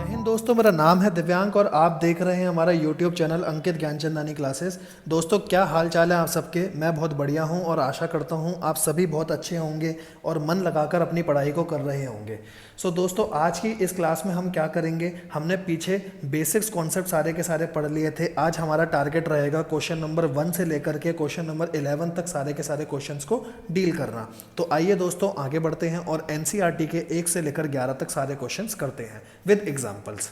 जय हिंद दोस्तों, मेरा नाम है दिव्यांक और आप देख रहे हैं हमारा YouTube चैनल अंकित ज्ञानचंदानी क्लासेस। दोस्तों, क्या हाल चाल है आप सबके। मैं बहुत बढ़िया हूं और आशा करता हूं आप सभी बहुत अच्छे होंगे और मन लगाकर अपनी पढ़ाई को कर रहे होंगे। दोस्तों, आज की इस क्लास में हम क्या करेंगे, हमने पीछे बेसिक्स कॉन्सेप्ट सारे के सारे पढ़ लिए थे। आज हमारा टारगेट रहेगा क्वेश्चन नंबर 1 से लेकर के क्वेश्चन नंबर 11 तक सारे के सारे क्वेश्चंस को डील करना। तो आइए दोस्तों आगे बढ़ते हैं और NCERT के 1 से लेकर 11 तक सारे क्वेश्चंस करते हैं विद एग्जांपल्स।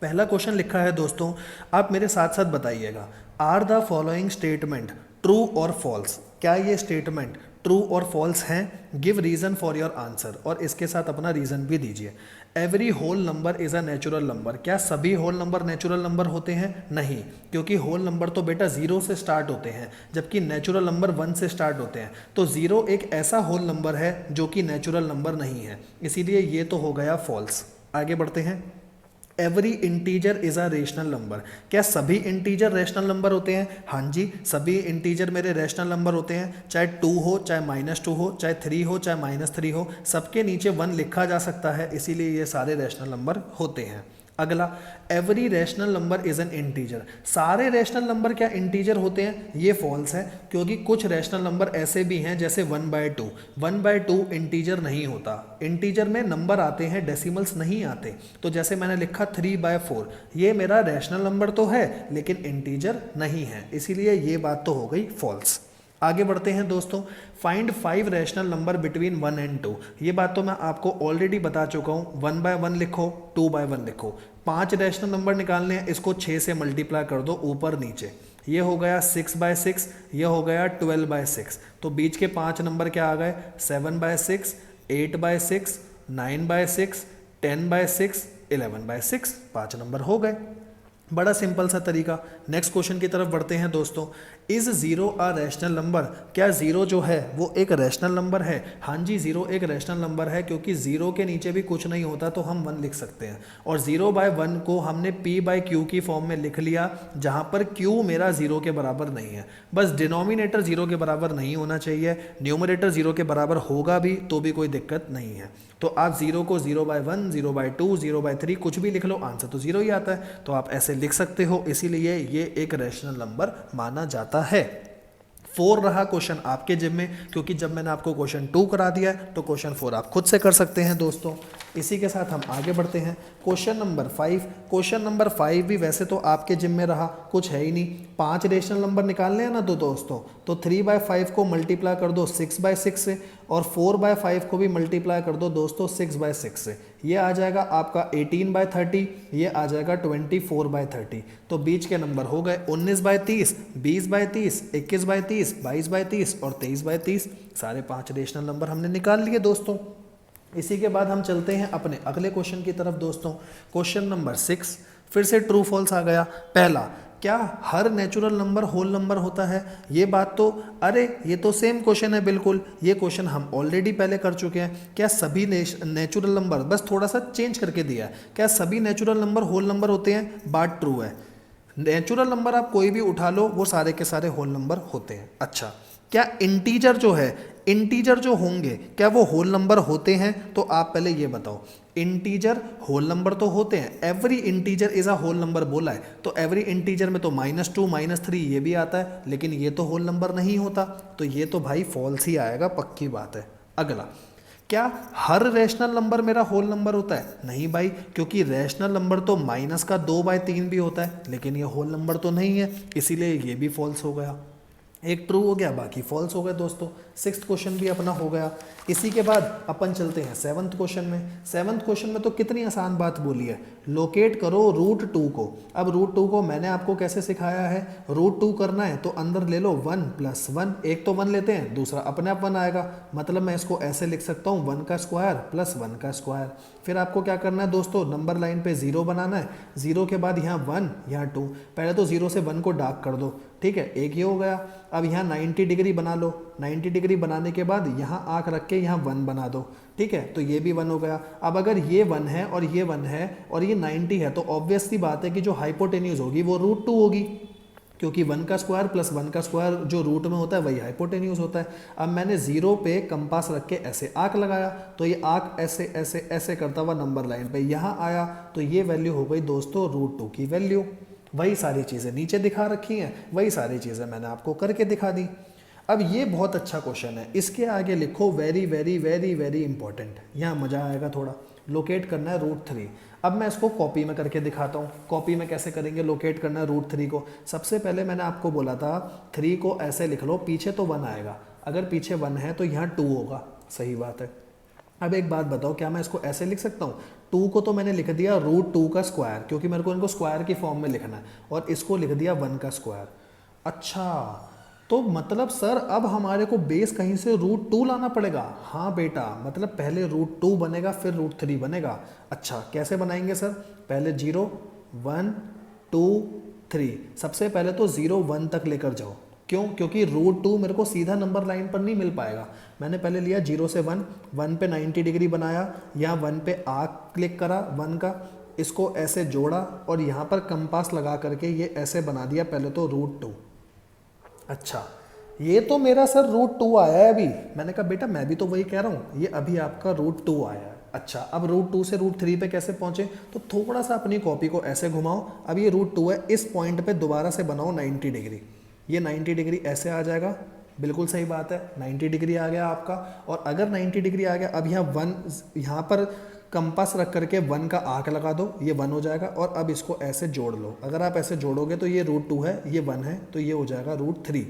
पहला क्वेश्चन लिखा है दोस्तों, आप मेरे साथ साथ बताइएगा, are the following statement true और फॉल्स। क्या ये स्टेटमेंट ट्रू और फॉल्स हैं? Give reason for your answer, और इसके साथ अपना रीजन भी दीजिए। Every whole number is a natural number. क्या सभी होल नंबर नेचुरल नंबर होते हैं? नहीं, क्योंकि होल नंबर तो बेटा 0 से स्टार्ट होते हैं, जबकि नेचुरल नंबर 1 से स्टार्ट होते हैं। तो 0 एक ऐसा होल नंबर है जो कि नेचुरल नंबर नहीं है, इसीलिए ये तो हो गया फॉल्स। आगे बढ़ते हैं। Every integer is a rational number. क्या सभी इंटीजर रेशनल नंबर होते हैं? हाँ जी, सभी इंटीजर मेरे रेशनल नंबर होते हैं। चाहे 2 हो, चाहे -2 हो, चाहे 3 हो, चाहे -3 हो, सबके नीचे 1 लिखा जा सकता है, इसीलिए ये सारे रेशनल नंबर होते हैं। अगला, every rational number is an integer. सारे रेशनल नंबर क्या इंटीजर होते हैं? ये फॉल्स है, क्योंकि कुछ रेशनल नंबर ऐसे भी हैं जैसे 1/2। 1/2 इंटीजर नहीं होता। इंटीजर में नंबर आते हैं, डेसिमल्स नहीं आते। तो जैसे मैंने लिखा 3/4, ये मेरा रेशनल नंबर तो है लेकिन इंटीजर नहीं है, इसीलिए ये बात तो हो गई फॉल्स। आगे बढ़ते हैं दोस्तों। Find 5 rational number between 1 and 2। ये बात तो मैं आपको ऑलरेडी बता चुका हूँ। 1/1 लिखो, 2/1 लिखो। 5 रैशनल नंबर निकालने हैं, इसको 6 से मल्टीप्लाई कर दो ऊपर नीचे। ये हो गया 6/6, ये हो गया 12/6। तो बीच के 5 नंबर क्या आ गए? 7/6, 8/6, 9/6, 10/6, 11/6। 5 नंबर हो गए। बड़ा सिंपल सा तरीका। नेक्स्ट क्वेश्चन की तरफ बढ़ते हैं दोस्तों। Is 0 a rational number. क्या 0 जो है वो एक रैशनल नंबर है? हाँ जी, 0 एक रैशनल नंबर है, क्योंकि 0 के नीचे भी कुछ नहीं होता तो हम 1 लिख सकते हैं। और 0/1 को हमने p/q की फॉर्म में लिख लिया, जहाँ पर q मेरा 0 के बराबर नहीं है। बस डिनोमिनेटर 0 के बराबर नहीं होना चाहिए, न्यूमरेटर 0 के बराबर होगा भी तो भी कोई दिक्कत नहीं है। तो आप 0 को 0/1, 0/2, 0/3 कुछ भी लिख लो, आंसर तो 0 ही आता है। तो आप ऐसे लिख सकते हो, इसीलिए ये एक रैशनल नंबर माना जाता है। 4 रहा क्वेश्चन आपके जिम्मे में, क्योंकि जब मैंने आपको क्वेश्चन 2 करा दिया है तो क्वेश्चन 4 आप खुद से कर सकते हैं दोस्तों। इसी के साथ हम आगे बढ़ते हैं। Question number 5। क्वेश्चन नंबर 5 भी वैसे तो आपके जिम्मे में रहा, कुछ है ही नहीं। 5 रेशनल नंबर निकालने हैं ना तो दोस्तों, तो 3/5 को मल्टीप्लाई कर दो 6/6 से, और 4/5 को भी मल्टीप्लाई कर दो दोस्तों 6/6 से। ये आ जाएगा आपका 18/30, ये आ जाएगा 24/30। तो बीच के नंबर हो गए 19/30, 20/30, 21/30, 22/30 और 23/30। सारे 5 रेशनल नंबर हमने निकाल लिए दोस्तों। इसी के बाद हम चलते हैं अपने अगले क्वेश्चन की तरफ दोस्तों। क्वेश्चन नंबर 6, फिर से ट्रू फॉल्स आ गया। पहला, क्या हर नेचुरल नंबर होल नंबर होता है? ये बात तो, अरे ये तो सेम क्वेश्चन है बिल्कुल। ये क्वेश्चन हम ऑलरेडी पहले कर चुके हैं। क्या सभी नेचुरल नंबर, बस थोड़ा सा चेंज करके दिया है, क्या सभी नेचुरल नंबर होल नंबर होते हैं? बात ट्रू है। नेचुरल नंबर आप कोई भी उठा लो, वो सारे के सारे होल नंबर होते हैं। अच्छा, क्या इंटीजर जो है, इंटीजर जो होंगे, क्या वो होल नंबर होते हैं? तो आप पहले ये बताओ। इंटीजर होल नंबर तो होते हैं, every integer is a whole number बोला है, तो एवरी इंटीजर में तो -2, -3 ये भी आता है, लेकिन ये तो होल नंबर नहीं होता, तो ये तो भाई फॉल्स ही आएगा, पक्की बात है। अगला, क्या हर रैशनल नंबर मेरा होल नंबर होता है? नहीं भाई, क्योंकि रैशनल नंबर तो -2/3 भी होता है, लेकिन ये होल नंबर तो नहीं है, इसीलिए ये भी फॉल्स हो गया। एक ट्रू हो गया, बाकी फॉल्स हो गए दोस्तों। 6th क्वेश्चन भी अपना हो गया। इसी के बाद अपन चलते हैं 7th क्वेश्चन में। 7th क्वेश्चन में तो कितनी आसान बात बोली है, लोकेट करो √2 को। अब √2 को मैंने आपको कैसे सिखाया है, √2 करना है तो अंदर ले लो 1 + 1, एक तो 1 लेते हैं, दूसरा अपने आप 1 आएगा, मतलब मैं इसको ऐसे लिख सकता हूँ 1 का स्क्वायर + 1 का स्क्वायर। फिर आपको क्या करना है दोस्तों, नंबर लाइन पे 0 बनाना है, 0 के बाद यहाँ 1, यहाँ 2। पहले तो 0 से 1 को डार्क कर दो, ठीक है, एक ये हो गया। अब यहाँ 90 डिग्री बना लो, 90 डिग्री बनाने के बाद यहाँ आँख रख के यहाँ 1 बना दो, ठीक है, तो ये भी 1 हो गया। अब अगर ये 1 है और ये 1 है और ये 90 है, तो ऑब्वियस सी बात है कि जो हाइपोटेन्यूज होगी वो √2 होगी। क्योंकि 1 का स्क्वायर प्लस 1 का स्क्वायर जो रूट में होता है वही हाइपोटेन्यूज होता है। अब मैंने 0 पे कंपास रख के ऐसे आर्क लगाया, तो ये आर्क ऐसे ऐसे ऐसे करता हुआ नंबर लाइन पे यहाँ आया, तो ये वैल्यू हो गई दोस्तों √2 की वैल्यू। वही सारी चीज़ें नीचे दिखा रखी हैं, वही सारी चीज़ें मैंने आपको करके दिखा दी। अब ये बहुत अच्छा क्वेश्चन है, इसके आगे लिखो very very very very important, यहाँ मज़ा आएगा थोड़ा। लोकेट करना है √3। अब मैं इसको कॉपी में करके दिखाता हूँ। कॉपी में कैसे करेंगे लोकेट करना है √3 को? सबसे पहले मैंने आपको बोला था 3 को ऐसे लिख लो, पीछे तो 1 आएगा, अगर पीछे 1 है तो यहाँ 2 होगा, सही बात है। अब एक बात बताओ, क्या मैं इसको ऐसे लिख सकता हूँ? 2 को तो मैंने लिख दिया √2 का स्क्वायर, क्योंकि मेरे को इनको स्क्वायर की फॉर्म में लिखना है, और इसको लिख दिया 1 का स्क्वायर। अच्छा, तो मतलब सर अब हमारे को बेस कहीं से √2 लाना पड़ेगा? हाँ बेटा, मतलब पहले √2 बनेगा फिर √3 बनेगा। अच्छा, कैसे बनाएंगे सर? पहले 0 1 2 3, सबसे पहले तो 0 1 तक लेकर जाओ। क्यों? क्योंकि √2 मेरे को सीधा नंबर लाइन पर नहीं मिल पाएगा। मैंने पहले लिया 0 से 1, 1 पे 90 डिग्री बनाया, यहाँ 1 पे आर्क क्लिक करा 1 का, इसको ऐसे जोड़ा और यहाँ पर कंपास लगा करके ये ऐसे बना दिया पहले तो √2। अच्छा, ये तो मेरा सर √2 आया है अभी। मैंने कहा बेटा मैं भी तो वही कह रहा हूँ, ये अभी आपका √2 आया है। अच्छा, अब √2 से √3 पे कैसे पहुँचे? तो थोड़ा सा अपनी कॉपी को ऐसे घुमाओ, अब ये √2 है, इस पॉइंट पे दोबारा से बनाओ 90 डिग्री, ये 90 डिग्री ऐसे आ जाएगा। बिल्कुल सही बात है, 90 डिग्री आ गया आपका। और अगर 90 डिग्री आ गया, अब यहाँ 1, यहाँ पर कंपास रख करके 1 का आर्क लगा दो, ये 1 हो जाएगा। और अब इसको ऐसे जोड़ लो, अगर आप ऐसे जोड़ोगे तो ये √2 है, ये 1 है, तो ये हो जाएगा √3।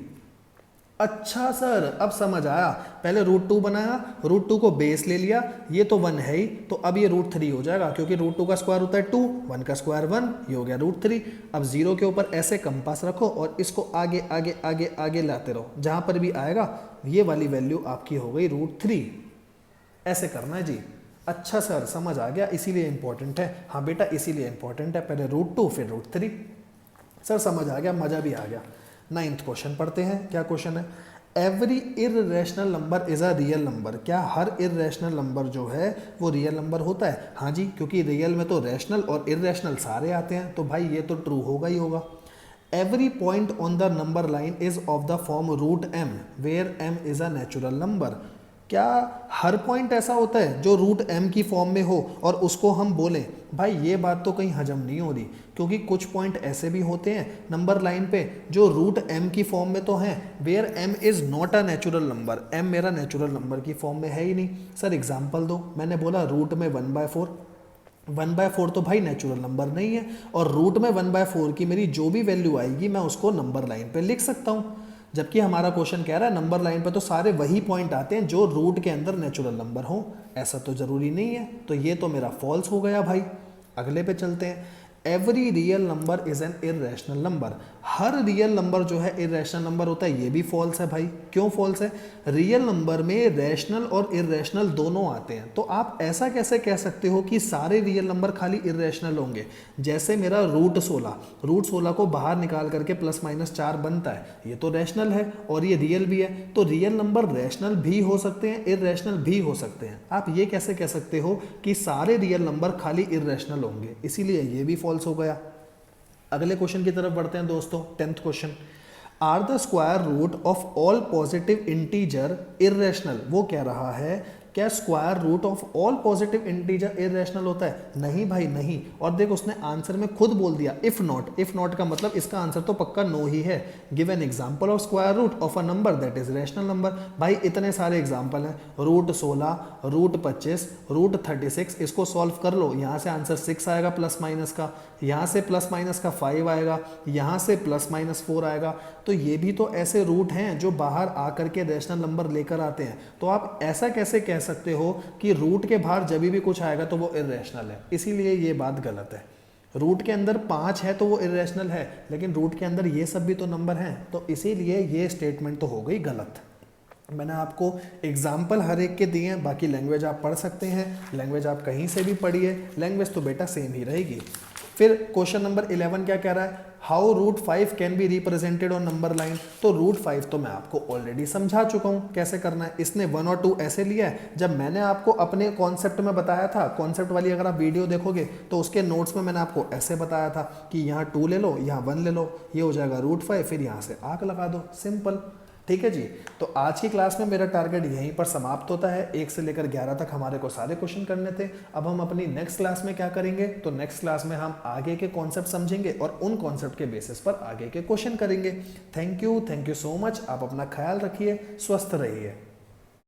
अच्छा सर, अब समझ आया। पहले √2 बनाया, √2 को बेस ले लिया, ये तो 1 है ही, तो अब ये √3 हो जाएगा, क्योंकि √2 का स्क्वायर होता है 2, 1 का स्क्वायर 1, ये हो गया √3। अब 0 के ऊपर ऐसे कंपास रखो और इसको आगे आगे आगे आगे लाते रहो, जहाँ पर भी आएगा ये वाली वैल्यू आपकी हो गई √3। ऐसे करना है जी। अच्छा सर, समझ आ गया, इसीलिए इंपॉर्टेंट है। हाँ बेटा, इसीलिए इंपॉर्टेंट है, पहले √2 फिर √3। सर समझ आ गया, मज़ा भी आ गया। 9th क्वेश्चन पढ़ते हैं। क्या क्वेश्चन है? Every irrational number is a real number. क्या हर इर्रेशनल नंबर जो है वो रियल नंबर होता है? हाँ जी, क्योंकि रियल में तो रैशनल और इर्रेशनल सारे आते हैं, तो भाई ये तो ट्रू होगा ही होगा। Every point on the number line is of the form √m where m is a natural number. क्या हर पॉइंट ऐसा होता है जो √m की फॉर्म में हो और उसको हम बोलें? भाई ये बात तो कहीं हजम नहीं हो रही, क्योंकि कुछ पॉइंट ऐसे भी होते हैं नंबर लाइन पे जो √m की फॉर्म में तो हैं, where m is not a natural number, m मेरा नेचुरल नंबर की फॉर्म में है ही नहीं। सर एग्जाम्पल दो। मैंने बोला रूट में 1/4, 1/4 तो भाई नेचुरल नंबर नहीं है, और रूट में 1/4 की मेरी जो भी वैल्यू आएगी मैं उसको नंबर लाइन पे लिख सकता हूँ। जबकि हमारा क्वेश्चन कह रहा है नंबर लाइन पे तो सारे वही पॉइंट आते हैं जो रूट के अंदर नेचुरल नंबर हो। ऐसा तो ज़रूरी नहीं है, तो ये तो मेरा फॉल्स हो गया भाई। अगले पे चलते हैं। Every real number is an irrational number. Her real number जो है इर्रेशनल नंबर होता है, ये भी फॉल्स है भाई। क्यों फॉल्स है? रियल नंबर में रैशनल और इर्रेशनल दोनों आते हैं, तो आप ऐसा कैसे कह सकते हो कि सारे रियल नंबर खाली इर्रेशनल होंगे? जैसे मेरा √16 को बाहर निकाल करके +-4 बनता है, ये तो रैशनल है और ये रियल भी है, तो रियल नंबर रैशनल भी हो सकते हैं, इर्रेशनल भी हो सकते हैं। आप ये कैसे कह सकते हो कि सारे रियल नंबर खाली इर्रेशनल होंगे? इसीलिए ये भी फॉल्स हो गया। अगले क्वेश्चन की तरफ बढ़ते हैं दोस्तों। 10th question, are the square root of all positive integer irrational. वो कह रहा है क्या square root of all positive integer irrational होता है? नहीं भाई नहीं। और देख उसने आंसर में खुद बोल दिया इफ नॉट। इफ नॉट का मतलब इसका आंसर तो पक्का नो ही है। Give an example of square root of a number that is rational number. भाई इतने सारे एग्जांपल हैं, √16, √25, √36, इसको सॉल्व कर लो। यहाँ से आंसर 6 आएगा प्लस माइनस का, यहाँ से प्लस माइनस का 5 आएगा, यहाँ से +-4 आएगा। तो ये भी तो ऐसे रूट हैं जो बाहर आकर के रैशनल नंबर लेकर आते हैं। तो आप ऐसा कैसे कह सकते हो कि रूट के बाहर जब भी कुछ आएगा तो वो इर्रेशनल है? इसीलिए ये बात गलत है। रूट के अंदर 5 है तो वो इर्रेशनल है, लेकिन रूट के अंदर ये सब भी तो नंबर हैं, तो इसीलिए ये स्टेटमेंट तो हो गई गलत। मैंने आपको एग्जाम्पल हर एक के दिए हैं, बाकी लैंग्वेज आप पढ़ सकते हैं, लैंग्वेज आप कहीं से भी पढ़िए, लैंग्वेज तो बेटा सेम ही रहेगी। फिर क्वेश्चन नंबर 11 क्या कह रहा है, how root 5 can be represented on number line. तो रूट 5 तो मैं आपको ऑलरेडी समझा चुका हूं कैसे करना है। इसने 1 और 2 ऐसे लिया है, जब मैंने आपको अपने कॉन्सेप्ट में बताया था, कॉन्सेप्ट वाली अगर आप वीडियो देखोगे तो उसके नोट्स में मैंने आपको ऐसे बताया था कि यहाँ 2 ले लो, यहाँ 1 ले लो, ये हो जाएगा रूट 5, फिर यहाँ से आग लगा दो, सिंपल। ठीक है जी। तो आज की क्लास में मेरा टारगेट यहीं पर समाप्त होता है। 1 से लेकर 11 तक हमारे को सारे क्वेश्चन करने थे। अब हम अपनी नेक्स्ट क्लास में क्या करेंगे, तो नेक्स्ट क्लास में हम आगे के कॉन्सेप्ट समझेंगे और उन कॉन्सेप्ट के बेसिस पर आगे के क्वेश्चन करेंगे। Thank you so much. आप अपना ख्याल रखिए, स्वस्थ रहिए।